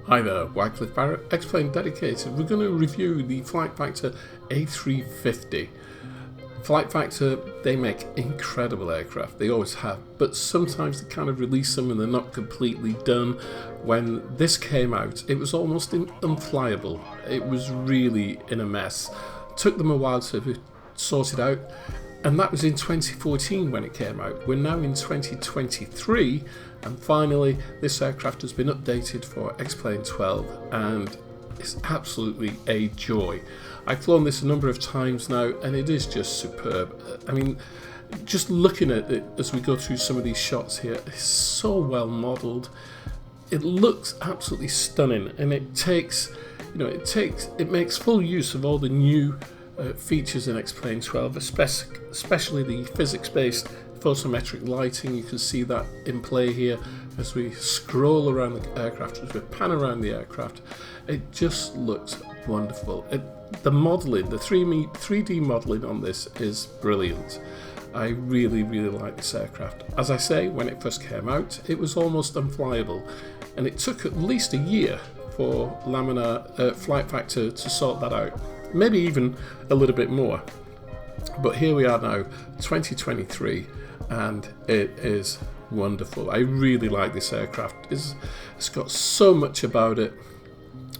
Hi there, Wycliffe Barrett, Xplane Dedicated. We're going to review the Flight Factor A350. Flight Factor, they make incredible aircraft, they always have, but sometimes they kind of release them and they're not completely done. When this came out, it was almost unflyable. It was really in a mess. Took them a while to sort it out, and that was in 2014 when it came out. We're now in 2023, and finally this aircraft has been updated for XP12, and it's absolutely a joy. I've flown this a number of times now, and it is just superb. I mean, just looking at it as we go through some of these shots here, it's so well modelled. It looks absolutely stunning, and it makes full use of all the new features in XP12, especially the physics-based photometric lighting. You can see that in play here as we scroll around the aircraft, as we pan around the aircraft. It just looks wonderful. The modelling, the 3D modelling on this is brilliant. I really like this aircraft. As I say, when it first came out, it was almost unflyable, and it took at least a year for Laminar Flight Factor to sort that out. Maybe even a little bit more. But here we are now, 2023, and it is wonderful. I really like this aircraft. It's got so much about it.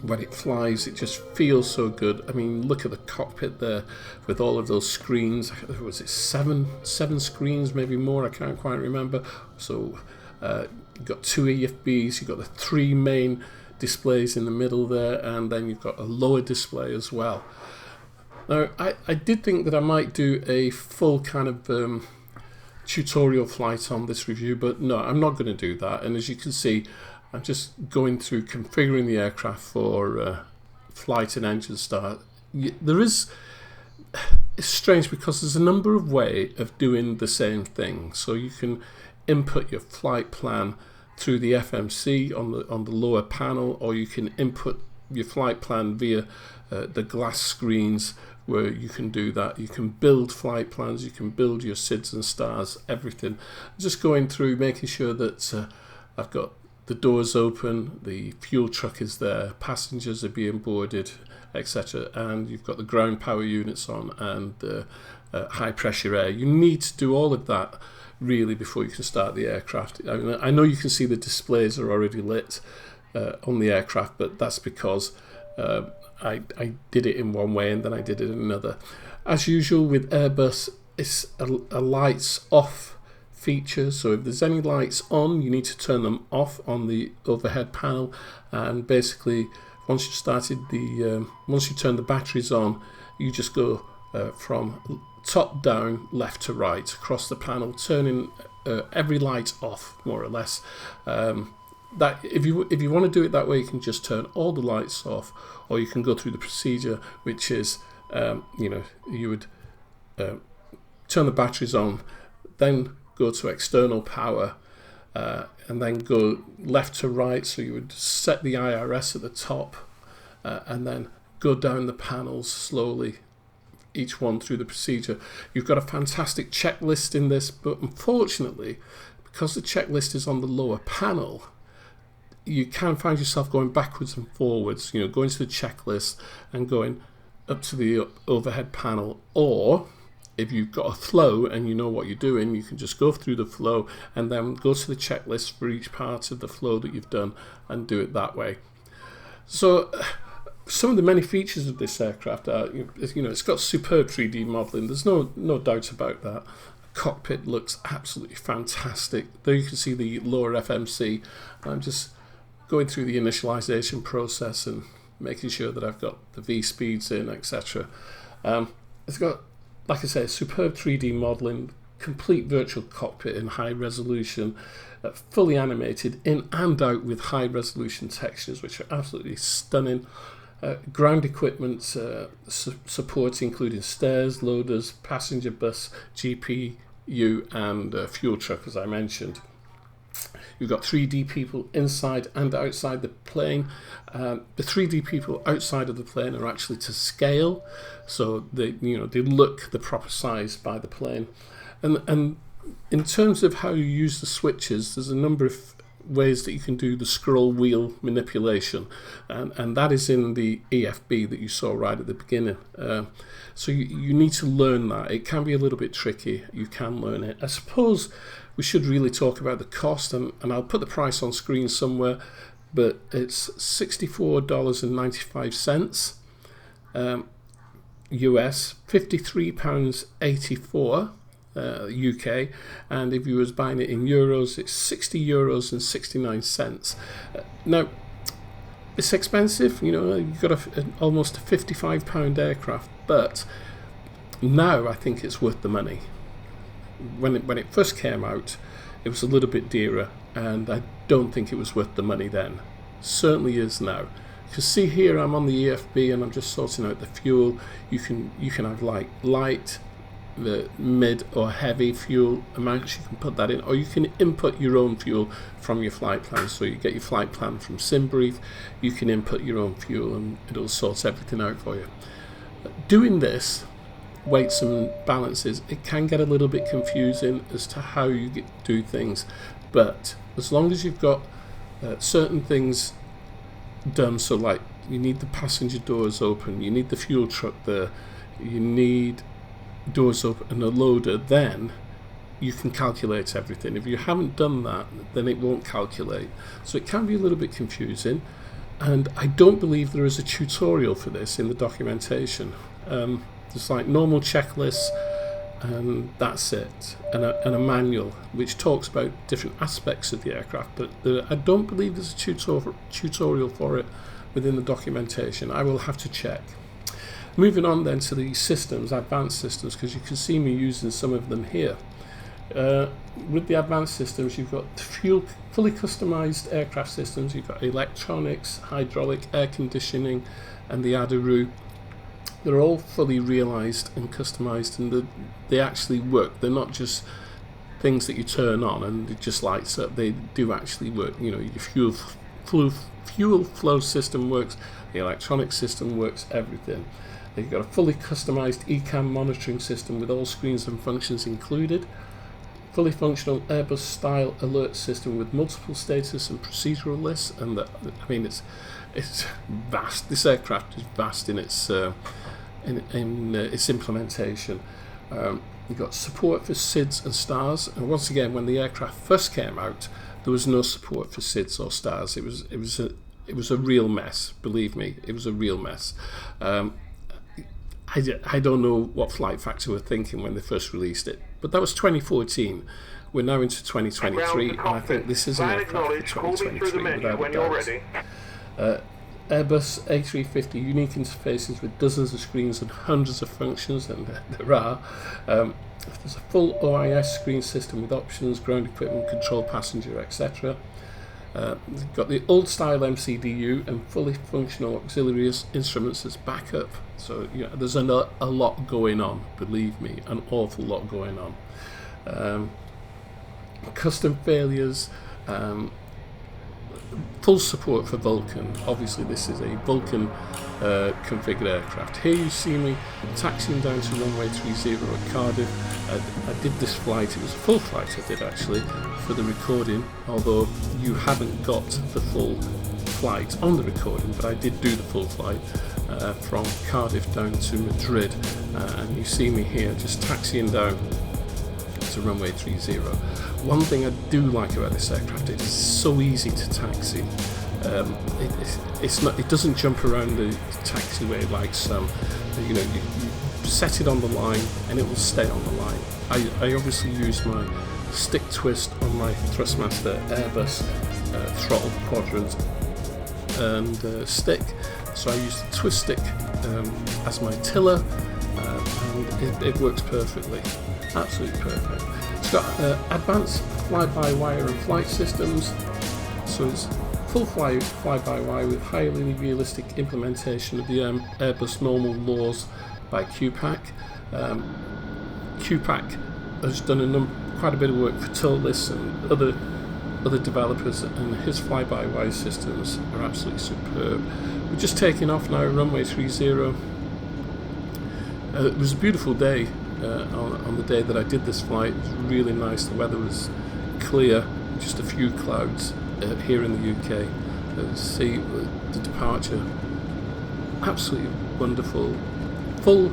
When it flies, it just feels so good. I mean, look at the cockpit there with all of those screens. Was it seven screens, maybe more? I can't quite remember. So you've got two EFBs, you've got the three main displays in the middle there, and then you've got a lower display as well. Now, I did think that I might do a full kind of tutorial flight on this review, but no, I'm not going to do that. And as you can see, I'm just going through configuring the aircraft for flight and engine start. It's strange because there's a number of ways of doing the same thing. So you can input your flight plan through the FMC on the lower panel, or you can input your flight plan via the glass screens, where you can do that. You can build flight plans, you can build your SIDS and stars, everything. Just going through, making sure that I've got the doors open, the fuel truck is there, passengers are being boarded, etc. And you've got the ground power units on and high pressure air. You need to do all of that really before you can start the aircraft. I know you can see the displays are already lit on the aircraft, but that's because I did it in one way and then I did it in another. As usual with Airbus, it's a lights off feature, so if there's any lights on, you need to turn them off on the overhead panel, and basically once you turn the batteries on, you just go from top down, left to right across the panel, turning every light off more or less. That if you want to do it that way, you can just turn all the lights off, or you can go through the procedure, which is you would turn the batteries on, then go to external power, and then go left to right. So you would set the IRS at the top, and then go down the panels slowly, each one through the procedure. You've got a fantastic checklist in this, but unfortunately, because the checklist is on the lower panel, you can find yourself going backwards and forwards, going to the checklist and going up to the overhead panel. Or if you've got a flow and you know what you're doing, you can just go through the flow and then go to the checklist for each part of the flow that you've done and do it that way. So some of the many features of this aircraft are, it's got superb 3D modelling. There's no doubt about that. The cockpit looks absolutely fantastic. There you can see the lower FMC. I'm just going through the initialization process and making sure that I've got the V speeds in, etc. It's got, like I say, superb 3D modelling, complete virtual cockpit in high resolution, fully animated in and out with high resolution textures, which are absolutely stunning. Ground equipment support, including stairs, loaders, passenger bus, GPU, and fuel truck, as I mentioned. You've got 3D people inside and outside the plane. The 3D people outside of the plane are actually to scale, so they look the proper size by the plane. And in terms of how you use the switches, there's a number of ways that you can do the scroll wheel manipulation, and that is in the EFB that you saw right at the beginning. So you need to learn that. It can be a little bit tricky. You can learn it. I suppose we should really talk about the cost, and I'll put the price on screen somewhere, but it's $64.95 US, £53.84 UK, and if you was buying it in euros, it's €60.69. Now, it's expensive, you know, you've got almost a £55 aircraft, but now I think it's worth the money. When it first came out, it was a little bit dearer, and I don't think it was worth the money then. Certainly is now. You can see here I'm on the EFB and I'm just sorting out the fuel. You can have light, the mid or heavy fuel amounts. You can put that in, or you can input your own fuel from your flight plan. So you get your flight plan from SimBrief, you can input your own fuel and it'll sort everything out for you. Doing this, weights and balances, it can get a little bit confusing as to how you do things, but as long as you've got certain things done, so like you need the passenger doors open, you need the fuel truck there, you need doors up and a loader, then you can calculate everything. If you haven't done that, then it won't calculate. So it can be a little bit confusing, and I don't believe there is a tutorial for this in the documentation. There's like normal checklists and that's it, and a manual which talks about different aspects of the aircraft, but I don't believe there's a tutorial for it within the documentation. I will have to check. Moving on then to the systems, advanced systems, because you can see me using some of them here. With the advanced systems, you've got fully customized aircraft systems, you've got electronics, hydraulic, air conditioning, and the ADARU. They're all fully realized and customized, and they actually work. They're not just things that you turn on and it just lights up. They do actually work. You know, your fuel flow system works, the electronic system works, everything. You've got a fully customized ECAM monitoring system with all screens and functions included. Fully functional Airbus style alert system with multiple status and procedural lists, and I mean it's vast. This aircraft is vast in its implementation. You've got support for SIDS and stars, and once again, when the aircraft first came out, there was no support for SIDS or stars. It was a real mess. Believe me, it was a real mess. I don't know what Flight Factor were thinking when they first released it, but that was 2014. We're now into 2023, and I think this is an aircraft for 2023 without a doubt. Airbus A350, unique interfaces with dozens of screens and hundreds of functions, and there are. There's a full OIS screen system with options, ground equipment, control, passenger, etc. We've got the old style MCDU and fully functional auxiliary instruments as backup. So you know, there's a lot going on, believe me, an awful lot going on. Custom failures, full support for Vulcan. Obviously this is a Vulcan configured aircraft. Here you see me taxiing down to runway 30 at Cardiff. I did this flight, it was a full flight I did actually for the recording, although you haven't got the full flight on the recording, but I did do the full flight from Cardiff down to Madrid, and you see me here just taxiing down to runway 30. One thing I do like about this aircraft, it's so easy to taxi. It doesn't jump around the taxiway like some. You know, you set it on the line and it will stay on the line. I obviously use my stick twist on my Thrustmaster Airbus throttle quadrant and stick. So I use the twist stick as my tiller, and it works perfectly, absolutely perfect. It's got advanced fly-by-wire and flight systems, so it's full fly-by-wire with highly realistic implementation of the Airbus normal laws by QPAC. QPAC has done quite a bit of work for Tillis and other developers, and his fly-by-wire systems are absolutely superb. We're just taking off now, runway 30. It was a beautiful day on the day that I did this flight. It was really nice. The weather was clear, just a few clouds, here in the UK. See the departure, absolutely wonderful, full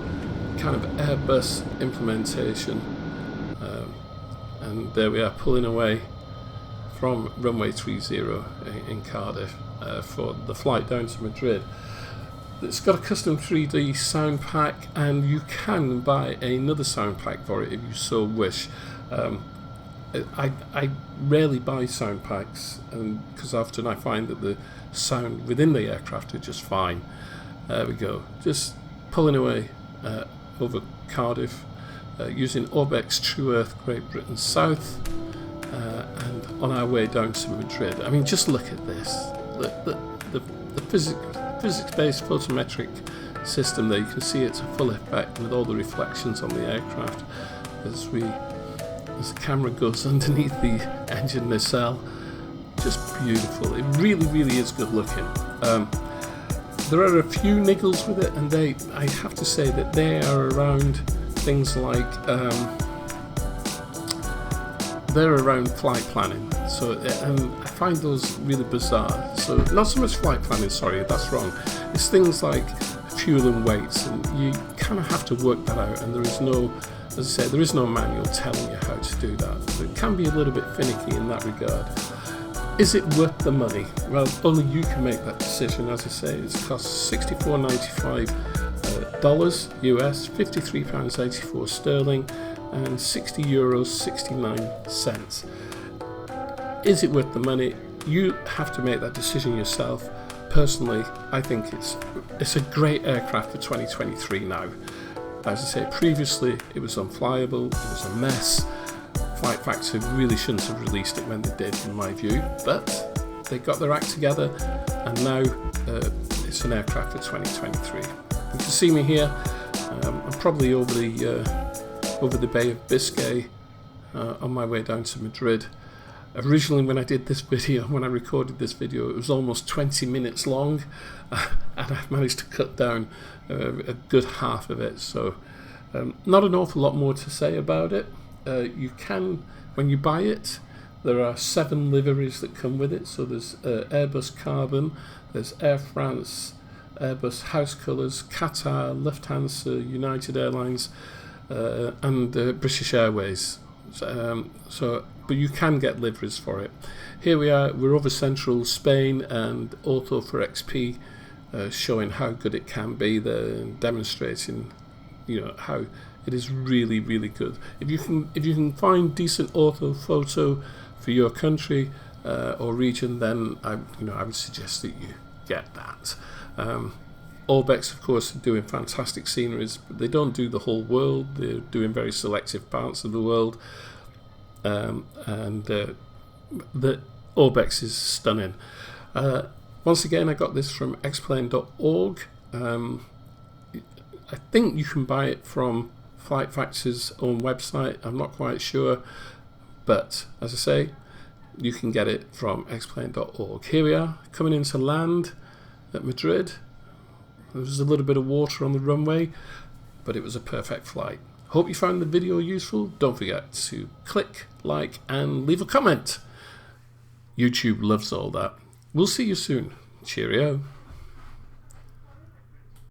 kind of Airbus implementation, and there we are pulling away from runway 30 in Cardiff for the flight down to Madrid. It's got a custom 3D sound pack, and you can buy another sound pack for it if you so wish. I rarely buy sound packs, because often I find that the sound within the aircraft are just fine. There we go, just pulling away over Cardiff using Orbex True Earth Great Britain South, and on our way down to Madrid. I mean, just look at this, the physics-based photometric system there. You can see it's a full effect with all the reflections on the aircraft as the camera goes underneath the engine nacelle. Just beautiful. It really is good looking. There are a few niggles with it, and I have to say that they are around things like they're around flight planning. So I find those really bizarre. So not so much flight planning, sorry, that's wrong. It's things like fuel and weights, and you kind of have to work that out, and there is no, as I say, there is no manual telling you how to do that. So it can be a little bit finicky in that regard. Is it worth the money? Well, only you can make that decision. As I say, it's cost $64.95 US, £53.84 sterling, and €60.69. Is it worth the money? You have to make that decision yourself. Personally, I think it's a great aircraft for 2023 now. As I say, previously it was unflyable, it was a mess. Flight Factor really shouldn't have released it when they did, in my view, but they got their act together, and now it's an aircraft for 2023. You can see me here. I'm probably over the Bay of Biscay on my way down to Madrid. Originally, when I recorded this video, it was almost 20 minutes long, and I've managed to cut down a good half of it, so not an awful lot more to say about it. You can, when you buy it, there are 7 liveries that come with it. So there's Airbus Carbon, there's Air France, Airbus House Colours, Qatar, Lufthansa, United Airlines, and British Airways. But you can get liveries for it. Here we are, we're over central Spain, and Ortho for XP showing how good it can be there, demonstrating, how it is really good. If you can find decent ortho photo for your country or region, then I would suggest that you get that. Orbex, of course, are doing fantastic sceneries, but they don't do the whole world. They're doing very selective parts of the world, and the Orbex is stunning. Once again, I got this from Xplane.org. I think you can buy it from Flight Factor's own website. I'm not quite sure, but as I say, you can get it from Xplane.org. Here we are, coming into land at Madrid. There was a little bit of water on the runway, but it was a perfect flight. Hope you found the video useful. Don't forget to click, like, and leave a comment. YouTube loves all that. We'll see you soon. Cheerio.